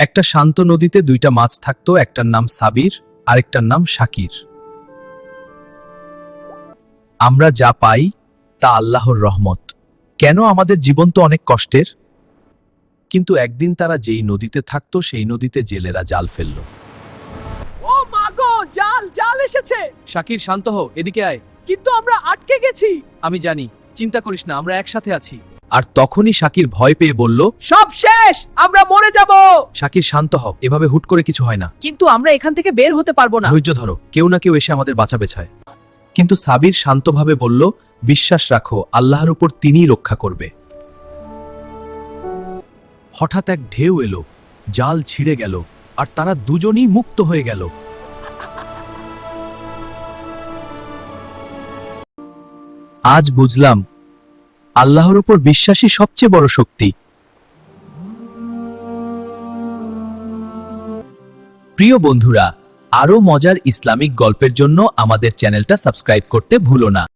একটা শান্ত নদীতে দুইটা মাছ থাকতো, একটার নাম সাবির আরেকটার নাম শাকির। আমরা যা পাই তা আল্লাহর রহমত। কেন আমাদের জীবন তো অনেক কষ্টের। কিন্তু একদিন তারা যেই নদীতে থাকতো সেই নদীতে জেলেরা জাল ফেলল। ও মা গো, জাল জাল এসেছে। শাকির শান্ত হও, এদিকে আয়। কিন্তু আমরা আটকে গেছি। আমি জানি, চিন্তা করিস না, আমরা একসাথে আছি। আর তখনই শাকির ভয় পেয়ে বলল, সব শেষ, আমরা মরে যাব। শাকির শান্ত হও, এভাবে হুট করে কিছু হয় না। কিন্তু আমরা এখান থেকে বের হতে পারবো না। ধৈর্য ধরো, কেউ না কেউ এসে আমাদের বাঁচাবে ছায়। কিন্তু সাবির শান্তভাবে বলল, বিশ্বাস রাখো, আল্লাহর উপর তিনিই রক্ষা করবে। হঠাৎ এক ঢেউ এলো, জাল ছিঁড়ে গেল, আর তারা দুজনেই মুক্ত হয়ে গেল। আজ বুঝলাম, আল্লাহর উপর বিশ্বাসই সবচেয়ে বড় শক্তি। প্রিয় বন্ধুরা, আরও মজার ইসলামিক গল্পের জন্য আমাদের চ্যানেলটা সাবস্ক্রাইব করতে ভুলো না।